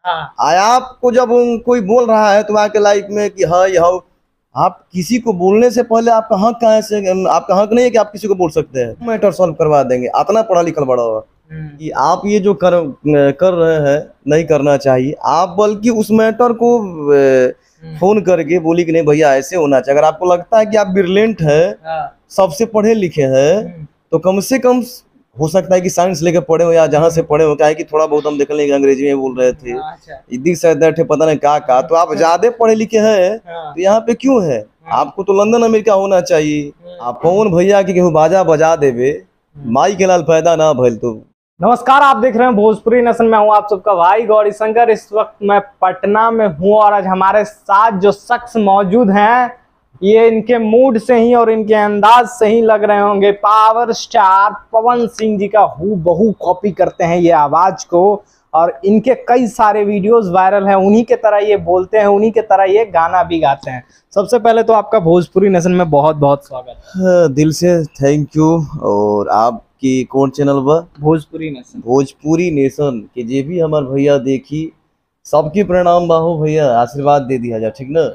आया आपको जब कोई बोल रहा है तुम्हारे लाइफ में कि हाँ ये हो, आप किसी को बोलने से पहले आपका हक कहाँ से, आपका हक नहीं है कि आप किसी को बोल सकते हैं। मैटर सॉल्व करवा देंगे, इतना पढ़ा लिखल बड़ा हुआ कि आप ये जो कर रहे हैं नहीं करना चाहिए आप, बल्कि उस मैटर को फोन करके बोली कि नहीं भैया ऐसे होना चाहिए। अगर आपको लगता है कि आप ब्रिलियंट है, सबसे पढ़े लिखे हैं, तो कम से कम हो सकता है कि साइंस लेके पढ़े हो या जहाँ से पढ़े हो, क्या है कि थोड़ा बहुत हम देख लेंगे अंग्रेजी में बोल रहे थे दिस दैट है, पता नहीं का तो आप ज्यादा पढ़े लिखे हैं तो यहाँ पे क्यों है? आपको तो लंदन अमेरिका होना चाहिए। आप कौन भैया की केहू बाजा बजा देवे, माई के लाल पैदा ना भइल तो। नमस्कार, आप देख रहे हैं भोजपुरी नेशन में हूं आप सबका भाई गौरी शंकर। इस वक्त मैं पटना में हूं और आज हमारे साथ जो शख्स मौजूद हैं ये इनके मूड से ही और इनके अंदाज से ही लग रहे होंगे पावर स्टार पवन सिंह जी का हूबहू कॉपी करते हैं ये आवाज को, और इनके कई सारे वीडियोस वायरल हैं। उन्हीं के तरह ये बोलते हैं, उन्हीं के तरह ये गाना भी गाते हैं। सबसे पहले तो आपका भोजपुरी नेशन में बहुत बहुत स्वागत। दिल से थैंक यू। और आपकी कौन चैनल बा? भोजपुरी नेशन। भोजपुरी नेशन के जे भी हमार भैया देखी सबके प्रणाम बाहो भैया, आशीर्वाद दे दिया जा, ठीक ना?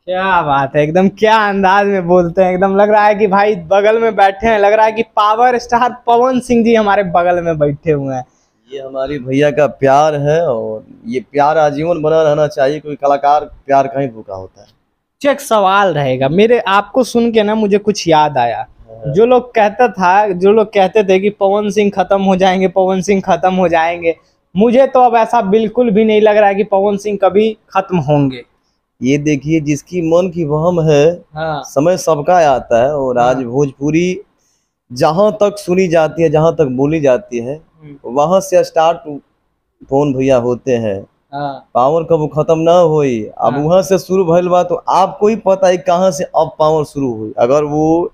क्या बात है, एकदम क्या अंदाज में बोलते हैं, एकदम लग रहा है कि भाई बगल में बैठे हैं, लग रहा है कि पावर स्टार पवन सिंह जी हमारे बगल में बैठे हुए हैं। ये हमारी भैया का प्यार है और ये प्यार आजीवन बना रहना चाहिए, कोई कलाकार प्यार कहीं भूखा होता है। एक सवाल रहेगा मेरे, आपको सुन के ना मुझे कुछ याद आया। जो लोग कहते थे कि पवन सिंह खत्म हो जाएंगे, पवन सिंह खत्म हो जाएंगे, मुझे तो अब ऐसा बिल्कुल भी नहीं लग रहा है कि पवन सिंह कभी खत्म होंगे। ये देखिए जिसकी मन की वहम है, समय सबका आता है। और आज भोजपुरी जहां तक सुनी जाती है, जहां तक बोली जाती है, वहां से स्टार्ट पवन भैया होते हैं। पावर कब खत्म ना हुई, अब वहां से शुरू भइल बा, तो आपको ही पता है कहां से अब पावर शुरू हुई। अगर वो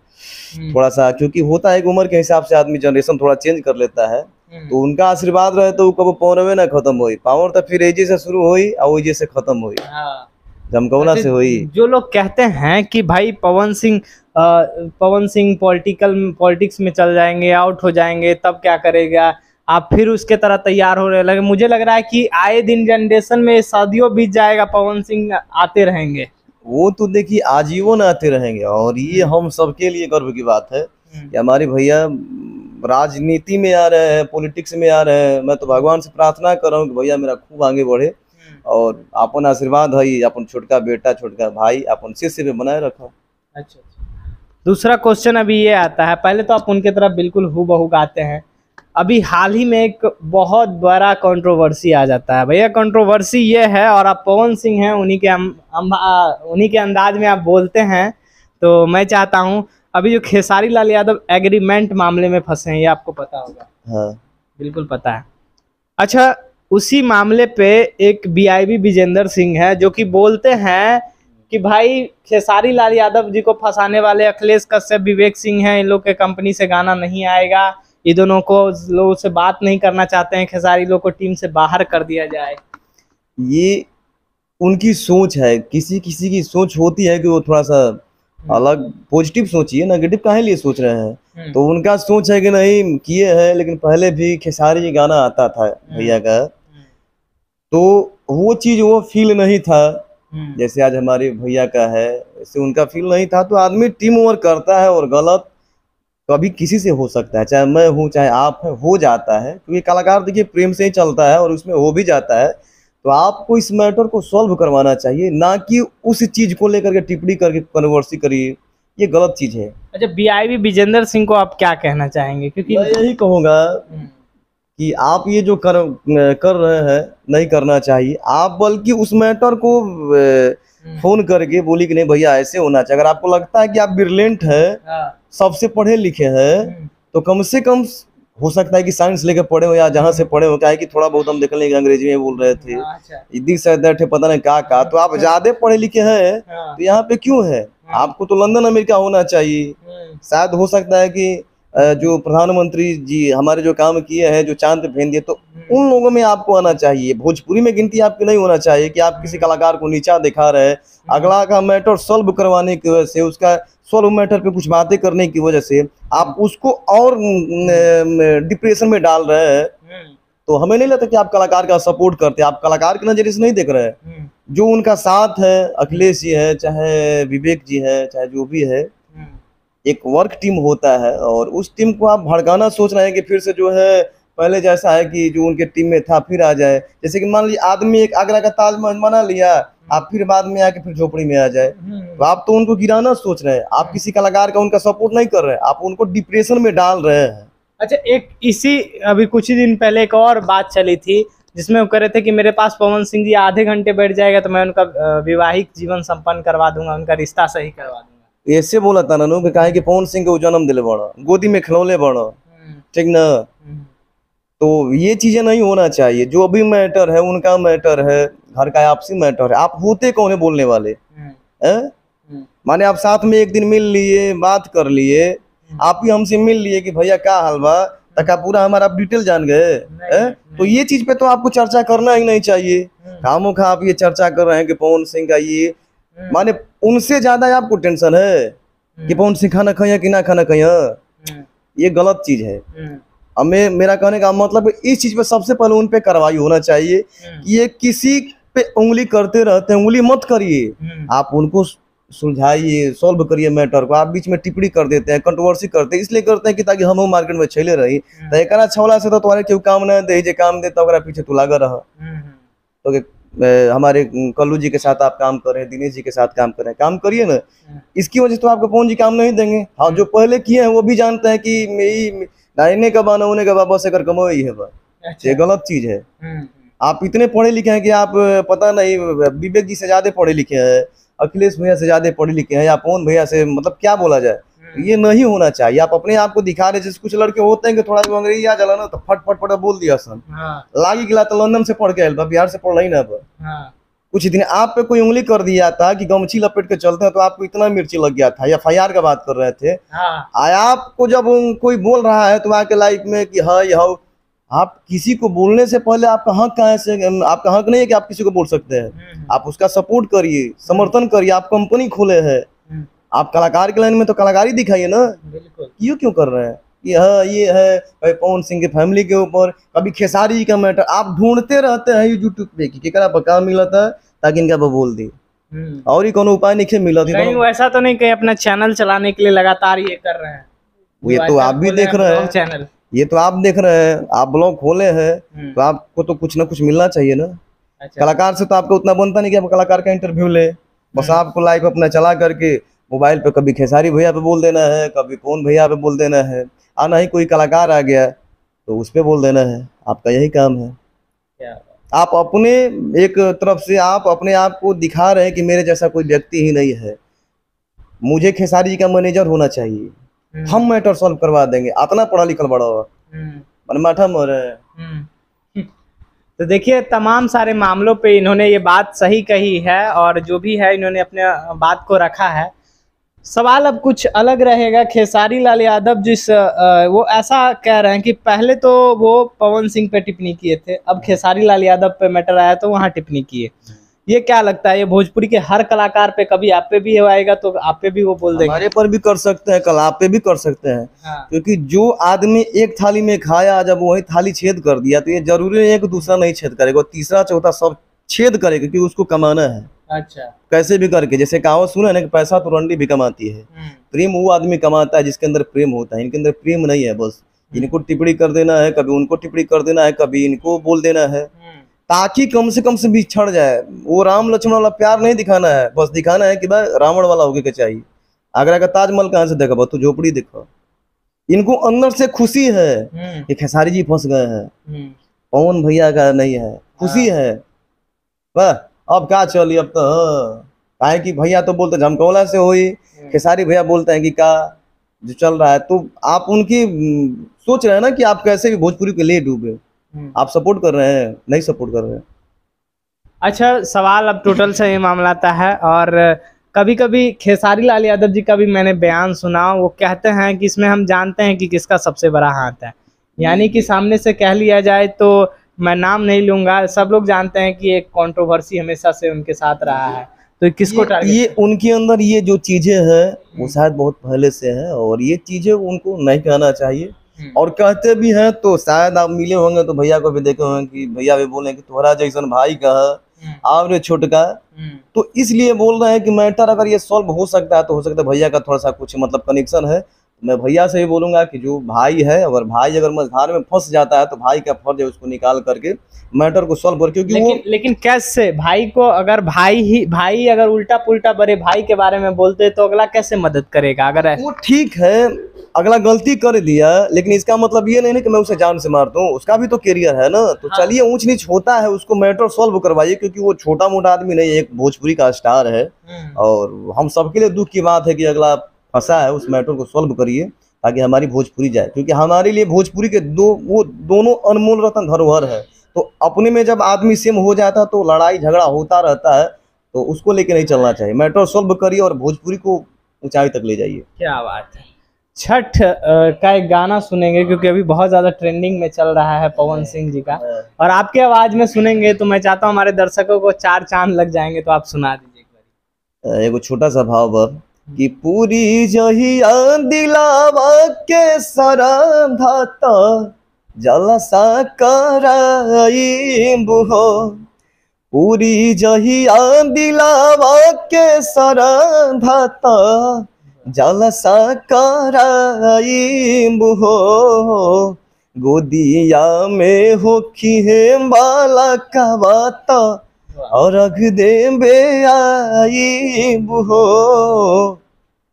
थोड़ा सा, क्योंकि होता है कि उम्र के हिसाब से आदमी जनरेशन थोड़ा चेंज कर लेता है, तो उनका आशीर्वाद रहे तो कब पावर ना खत्म हुई। पावर तो फिर एजे से शुरू हुई और ओजे से खत्म हुई, जमकौना से हुई। जो लोग कहते हैं कि भाई पवन सिंह पॉलिटिक्स में चल जाएंगे, आउट हो जाएंगे, तब क्या करेगा, आप फिर उसके तरह तैयार हो रहे लगे। मुझे लग रहा है कि आए दिन जनरेशन में सदियों बीत जाएगा, पवन सिंह आते रहेंगे। वो तो देखिए आजीवन आते रहेंगे। और ये हम सबके लिए गर्व की बात है कि हमारे भैया राजनीति में आ रहे हैं, पॉलिटिक्स में आ रहे हैं। मैं तो भगवान से प्रार्थना कर रहा हूँ कि भैया मेरा खूब आगे बढ़े और अपन आशीर्वाद है अपन छोटका बेटा छोटका भाई अपन शिष्य में बनाए रखो। अच्छा, दूसरा क्वेश्चन अभी ये आता है, पहले तो आप उनके तरफ बिल्कुल हूबहू गाते हैं, अभी हाल ही में एक बहुत बड़ा कंट्रोवर्सी आ जाता है। भैया कंट्रोवर्सी ये है, और आप पवन सिंह हैं, उन्हीं के अंदाज में आप बोलते हैं, तो मैं चाहता हूं अभी जो खेसारी लाल यादव एग्रीमेंट मामले में फंसे हैं, ये आपको पता होगा? हाँ बिल्कुल पता है। अच्छा, उसी मामले पे एक बीआईबी विजेंद्र सिंह है जो कि बोलते हैं कि भाई खेसारी लाल यादव जी को फंसाने वाले अखिलेश कश्यप, विवेक सिंह हैं, इन लोग के कंपनी से गाना नहीं आएगा, ये दोनों को लोगों से बात नहीं करना चाहते हैं, खेसारी लोग को टीम से बाहर कर दिया जाए। ये उनकी सोच है, किसी किसी की सोच होती है कि वो थोड़ा सा अलग पॉजिटिव सोचिए, नेगेटिव काहे लिए सोच रहे हैं। तो उनका सोच है कि नहीं किए हैं, लेकिन पहले भी खेसारी जी गाना आता था भैया का, तो वो चीज वो फील नहीं था जैसे आज हमारे भैया का है, वैसे उनका फील नहीं था। तो आदमी टीम वर्क करता है और गलत कभी किसी से हो सकता है, चाहे मैं हूँ चाहे आप हैं, हो जाता है। क्योंकि कलाकार देखिए प्रेम से ही चलता है और उसमें हो भी जाता है। तो आपको इस मैटर को सॉल्व करवाना चाहिए, ना कि उस चीज को लेकर के टिप्पणी करके कन्वर्सी करिए, ये गलत चीज है। अच्छा, बीआईबी विजेंद्र सिंह को आप क्या कहना चाहेंगे? क्योंकि मैं यही कहूँगा कि आप ये जो कर रहे हैं नहीं करना चाहिए आप, बल्कि उस मैटर को फोन करके बोली कि नहीं भैया ऐसे होना चाहिए। अगर आपको लगता है कि आप ब्रिलियंट है, सबसे पढ़े लिखे हैं, तो कम से कम हो सकता है कि साइंस लेके पढ़े हो या जहाँ से पढ़े हो, क्या है कि थोड़ा बहुत हम देख लेंगे अंग्रेजी में बोल रहे थे दिस दैट है, पता नहीं का तो आप ज्यादा पढ़े लिखे हैं तो यहाँ पे क्यों है? आपको तो लंदन अमेरिका होना चाहिए। शायद हो सकता है कि जो प्रधानमंत्री जी हमारे जो काम किए हैं, जो चांद पे भेज दिए, तो उन लोगों में आपको आना चाहिए। भोजपुरी में गिनती आपकी नहीं होना चाहिए कि आप किसी कलाकार को नीचा दिखा रहे हैं। अगला का मैटर सॉल्व करवाने की वजह से, उसका सॉल्व मैटर पे कुछ बातें करने की वजह से आप उसको और डिप्रेशन में डाल रहे हैं, तो हमें नहीं लगता कि आप कलाकार का सपोर्ट करते हैं। आप कलाकार के नजरिए से नहीं देख रहे हैं। जो उनका साथ है, अखिलेश जी है, चाहे विवेक जी है, चाहे जो भी है, एक वर्क टीम होता है और उस टीम को आप भड़काना सोच रहे हैं कि फिर से जो है पहले जैसा है कि जो उनके टीम में था फिर आ जाए। जैसे कि मान लीजिए आदमी एक आगरा का ताजमहल बना लिया, आप फिर बाद में आके फिर झोपड़ी में आ जाए, तो आप तो उनको गिराना सोच रहे हैं। आप किसी कलाकार का उनका सपोर्ट नहीं कर रहे हैं, आप उनको डिप्रेशन में डाल रहे हैं। अच्छा, एक इसी अभी कुछ ही दिन पहले एक और बात चली थी जिसमें वो कह रहे थे कि मेरे पास पवन सिंह जी आधे घंटे बैठ जाएगा तो मैं उनका वैवाहिक जीवन संपन्न करवा दूंगा, उनका रिश्ता सही करवा दूंगा। ऐसे बोला था ना कि काहे कि पवन सिंह को जन्म दिले बड़ा, गोदी में खिलौले बड़ा, ठीक ना। तो ये चीजें नहीं होना चाहिए। जो भी मैटर है उनका मैटर है, घर का आपसी मैटर है। आप होते कौन है बोलने वाले हैं? माने आप साथ में एक दिन मिल लिए, बात कर लिए, आप ही हमसे मिल लिए कि भैया क्या हाल बा, तक आप पूरा हमारा आप डिटेल जान गए। तो ये चीज पे तो आपको चर्चा करना ही नहीं चाहिए। खामों खा आप ये चर्चा कर रहे हैं कि पवन सिंह का ये, माने उनसे ज्यादा आपको टेंशन है कि पवन सिंह खाना खाया कि ना खाना खाया। ये गलत चीज है। हमें, मेरा कहने का मतलब इस चीज पे सबसे पहले उन पे कार्रवाई होना चाहिए कि ये किसी पे उंगली करते रहते हैं। उंगली मत करिए, आप उनको सुलझाइए, सॉल्व करिए मैटर को। आप बीच में टिप्पणी कर देते हैं, कंट्रोवर्सी करते हैं, इसलिए करते हैं कि ताकि हम मार्केट में चले रही। तो एक छौला से तो तुम्हारे क्यों काम ना दे, जे काम देता ओकरा पीछे तू लगा रहा। तो हमारे कल्लू जी के साथ आप काम करें, दिनेश जी के साथ काम करें, काम करिए ना। इसकी वजह से तो आपको पवन जी काम नहीं देंगे। हाँ, जो पहले किए हैं वो भी जानते हैं कि मेरी नाइने का बाना होने का बाबा से कर कमो ही है। ये गलत चीज है। आप इतने पढ़े लिखे हैं कि आप पता नहीं विवेक जी से ज्यादा पढ़े लिखे हैं, अखिलेश भैया से ज्यादा पढ़े लिखे हैं, या पवन भैया से, मतलब क्या बोला जाए। ये नहीं होना चाहिए। आप अपने आप को दिखा रहे। जैसे कुछ लड़के होते हैं कि थोड़ा जो अंग्रेजी आ जाला ना तो फट फट फट बोल दिया सन। लागी गिला तो लंदन से पढ़ के आयल, बिहार से पढ़ रही ना। कुछ दिन आप पे कोई उंगली कर दिया था कि गमछी लपेट के चलते हैं तो आपको इतना मिर्ची लग गया था, या FIR का बात कर रहे थे। आपको जब कोई बोल रहा है तो आपके लाइफ में कि हाँ यह, आप किसी को बोलने से पहले आपका हक कहाँ से, आपका हक नहीं है कि आप किसी को बोल सकते हैं। आप उसका सपोर्ट करिए, समर्थन करिए। आप कंपनी खोले हैं, आप कलाकार के लाइन में तो कलाकारी दिखाइए ना। बिल्कुल। क्यों कर रहे हैं कि हाँ ये है भाई पवन सिंह के फैमिली के ऊपर, कभी खेसारी का मैटर आप ढूंढते रहते हैं यूट्यूब पे कि केकरा पर काम मिला था ताकि इनका बोल दी। और ही कोनो उपाय नहीं मिला थी। नहीं, वैसा तो नहीं कहीं अपना चैनल चलाने के लिए लगातार ये कर रहे हैं। ये तो आप भी देख रहे हैं चैनल, ये तो आप देख रहे हैं, आप ब्लॉग खोले हैं तो आपको तो कुछ ना कुछ मिलना चाहिए ना। कलाकार से तो आपको उतना बनता नहीं कि आप कलाकार का इंटरव्यू ले। बस आपको लाइव अपना चला करके मोबाइल पे कभी खेसारी भैया पे बोल देना है, कभी पवन भैया पे बोल देना है, आना ही कोई कलाकार आ गया तो उस पे बोल देना है। आपका यही काम है। आप अपने एक तरफ से आप अपने आप को दिखा रहे हैं कि मेरे जैसा कोई व्यक्ति ही नहीं है, मुझे खेसारी जी का मैनेजर होना चाहिए, हम मैटर सॉल्व करवा देंगे। इतना पढ़ा लिखल बड़ा माठा मर है। तो देखिए, तमाम सारे मामलों पे इन्होंने ये बात सही कही है और जो भी है इन्होंने अपने बात को रखा है। सवाल अब कुछ अलग रहेगा। खेसारी लाल यादव जिस वो ऐसा कह रहे हैं कि पहले तो वो पवन सिंह पे टिप्पणी किए थे, अब खेसारी लाल यादव पे मैटर आया तो वहां टिप्पणी किए। ये क्या लगता है, ये भोजपुरी के हर कलाकार पे कभी आप पे भी आएगा तो आप पे भी वो बोल देंगे? हमारे पर भी कर सकते हैं, कल आप पे भी कर सकते हैं। हाँ। क्योंकि जो आदमी एक थाली में खाया, जब वही थाली छेद कर दिया तो ये जरूरी नहीं है कि दूसरा नहीं छेद करेगा, तीसरा चौथा सब छेद करेगा क्योंकि उसको कमाना है। अच्छा, कैसे भी करके। जैसे कहावत सुना ना कि पैसा तो रंडी भी कमाती है, प्रेम वो आदमी कमाता है जिसके अंदर प्रेम होता है। इनके अंदर प्रेम नहीं है, बस इनको टिप्पणी कर देना है, कभी उनको टिप्पणी कर देना है, कभी इनको बोल देना है ताकि कम से बिछड़ जाए। वो राम लक्ष्मण वाला प्यार नहीं दिखाना है, बस दिखाना है कि भाई रावण वाला होके के चाहिए। आगरा का ताजमहल कहाँ से देखा, तू झोपड़ी देखा। इनको अंदर से खुशी है कि खेसारी जी फंस गए हैं, पवन भैया का नहीं है, खुशी है। वाह, अब क्या चली, अब तो काहे कि भैया तो बोलते झमकौला से हुई, खेसारी भैया बोलते हैं कि का जो चल रहा है। तो आप उनकी सोच रहे हैं ना कि आप कैसे भी भोजपुरी के लिए डूबे। आप सपोर्ट कर रहे हैं, नहीं सपोर्ट कर रहे हैं। अच्छा, सवाल अब टोटल से ये मामला आता है। और कभी कभी खेसारी लाल यादव जी का भी मैंने बयान सुना, वो कहते हैं कि इसमें हम जानते हैं कि किसका सबसे बड़ा हाथ है। यानी कि सामने से कह लिया जाए तो मैं नाम नहीं लूंगा, सब लोग जानते हैं कि एक कंट्रोवर्सी हमेशा से उनके साथ रहा है। तो किसको टारगेट? ये उनके अंदर ये जो चीजें हैं वो शायद बहुत पहले से हैं और ये चीजें उनको नहीं कहना चाहिए। और कहते भी हैं तो शायद आप मिले होंगे तो भैया को भी देखे होंगे कि भैया भी बोले कि तुम्हारा जैसन भाई का है आप रे छोटका। तो इसलिए बोल रहे हैं कि मैटर अगर ये सॉल्व हो सकता है तो हो सकता है भैया का थोड़ा सा कुछ मतलब कनेक्शन है। मैं भैया से ही बोलूंगा कि जो भाई है अगर मझधार में फंस जाता है तो भाई का फर्ज है उसको निकाल करके मैटर को सॉल्व कर, क्योंकि लेकिन कैसे भाई को, अगर भाई अगर उल्टा पुल्टा बड़े भाई के बारे में बोलते तो अगला कैसे मदद करेगा? अगर वो ठीक है अगला गलती कर दिया लेकिन इसका मतलब ये नहीं है कि मैं उसे जान से मार दूं, उसका भी तो करियर है ना। तो हाँ। चलिए ऊंच नीच होता है उसको मैटर सॉल्व करवाइए, क्योंकि वो छोटा मोटा आदमी नहीं है, एक भोजपुरी का स्टार है। और हम सबके लिए दुख की बात है कि अगला फंसा है, उस मैटर को सॉल्व करिए ताकि हमारी भोजपुरी जाए, क्योंकि हमारे लिए भोजपुरी के वो दोनों अनमोल रत्न धरोहर है। तो अपने में जब आदमी सेम हो जाता है तो लड़ाई झगड़ा होता रहता है, तो उसको लेके नहीं चलना चाहिए। मैटर सॉल्व करिए और भोजपुरी को ऊंचाई तक ले जाइए। क्या बात है। छठ का एक गाना सुनेंगे क्योंकि अभी बहुत ज़्यादा ट्रेंडिंग में चल रहा है पवन सिंह जी का, और आपके आवाज़ में सुनेंगे तो मैं चाहता हूँ हमारे दर्शकों को चार चांद लग जाएंगे, तो आप सुना दीजिए एक बार। एगो छोटा सा भाव बा कि पूरी जहिया दिलावा के सरधा त जलसा कराइब हो, पूरी जहिया दिलावा के सरधा त जलसा कराइब हो, गोदिया में होखी है बाला कवाता और रख दे बे आइब हो।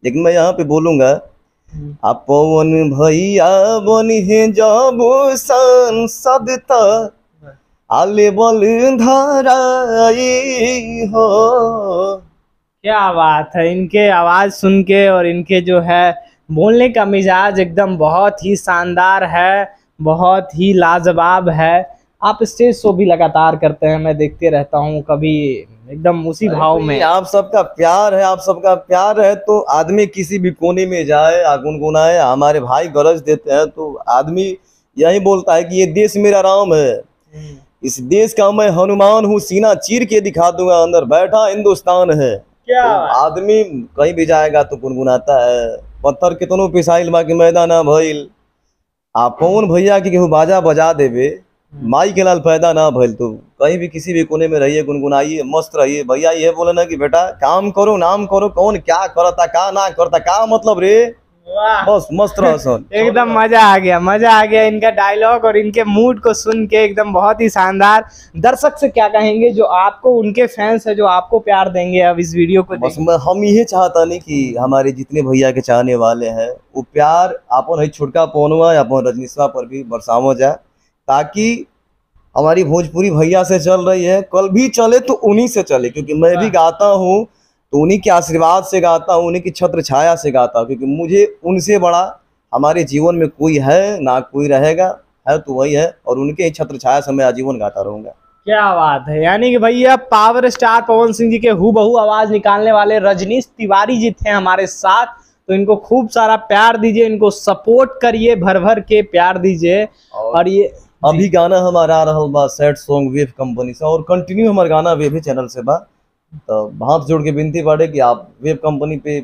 लेकिन मैं यहाँ पे बोलूंगा आप पवन भैया बनी है जब सांसद त आले बल धराई हो। क्या बात है। इनके आवाज़ सुन के और इनके जो है बोलने का मिजाज एकदम बहुत ही शानदार है, बहुत ही लाजवाब है। आप स्टेज शो भी लगातार करते हैं, मैं देखते रहता हूँ, कभी एकदम उसी भाव में। आप सबका प्यार है, आप सबका प्यार है तो आदमी किसी भी कोने में जाए गुनगुनाए, हमारे भाई गरज देते हैं तो आदमी यही बोलता है कि ये देश मेरा राम है, इस देश का मैं हनुमान हूँ, सीना चीर के दिखा दूंगा, अंदर बैठा हिंदुस्तान है। क्या तो आदमी कहीं भी जाएगा तो गुनगुनाता है। पत्थर कितनों पिसाइल बाकी मैदान भइल, आप पवन भैया की केहू बाजा बजा देवे माई के लाल पैदा ना भइल, तो कहीं भी किसी भी कोने में रहिए, गुनगुनाइए, मस्त रहिए। भैया ये बोले ना कि बेटा काम करो नाम करो, कौन क्या करता का ना करता का मतलब रे, बस मस्त रहो। एकदम मजा आ गया, मजा आ गया इनका डायलॉग और इनके मूड को सुन के, एकदम बहुत ही शानदार। दर्शक से क्या कहेंगे जो आपको, उनके फैंस है जो आपको प्यार देंगे अब इस वीडियो को? बस हम ये चाहता नहीं कि हमारे जितने भैया के चाहने वाले हैं वो प्यार अपन है छोटका पवनवा या अपन रजनीशवा पर भी बरसावो जाए, ताकि हमारी भोजपुरी भैया से चल रही है, कल भी चले तो उन्हीं से चले, क्योंकि मैं भी गाता हूँ तो उन्हीं के आशीर्वाद से गाता हूँ, उन्हीं की छत्र छाया से गाता हूँ, क्योंकि मुझे उनसे बड़ा हमारे जीवन में कोई है ना कोई रहेगा, है तो वही है, और उनके ही छत्र छाया से मैं आजीवन गाता रहूंगा। क्या बात है। यानी कि भैया पावर स्टार पवन सिंह जी के हूबहू आवाज निकालने वाले रजनीश तिवारी जी थे हमारे साथ, तो इनको खूब सारा प्यार दीजिए, इनको सपोर्ट करिए, भर भर के प्यार दीजिए। और ये अभी गाना हमारा आ रहा बा सैड सॉन्ग वेव कंपनी से, और कंटिन्यू हमारा गाना वेव चैनल से बा, तो हाथ जोड़ के विनती बाड़े कि आप वेब कंपनी पे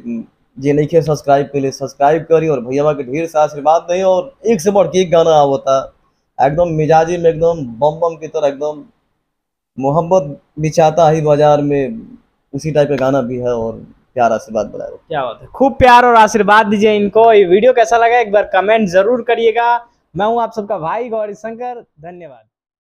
जे नहीं सब्सक्राइब के लिए सब्सक्राइब करी और भैया के ढेर सा आशीर्वाद दें। और एक से बढ़ के एक गाना आवता एकदम मिजाजी में, एकदम बम बम की तरह, एकदम मोहब्बत बिछाता ही बाजार में, उसी टाइप का गाना भी है, और प्यार आशीर्वाद बनाए। क्या बात है, खूब प्यार और आशीर्वाद दीजिए इनको। ये वीडियो कैसा लगा एक बार कमेंट जरूर करिएगा। मैं हूँ आप सबका भाई गौरी शंकर, धन्यवाद।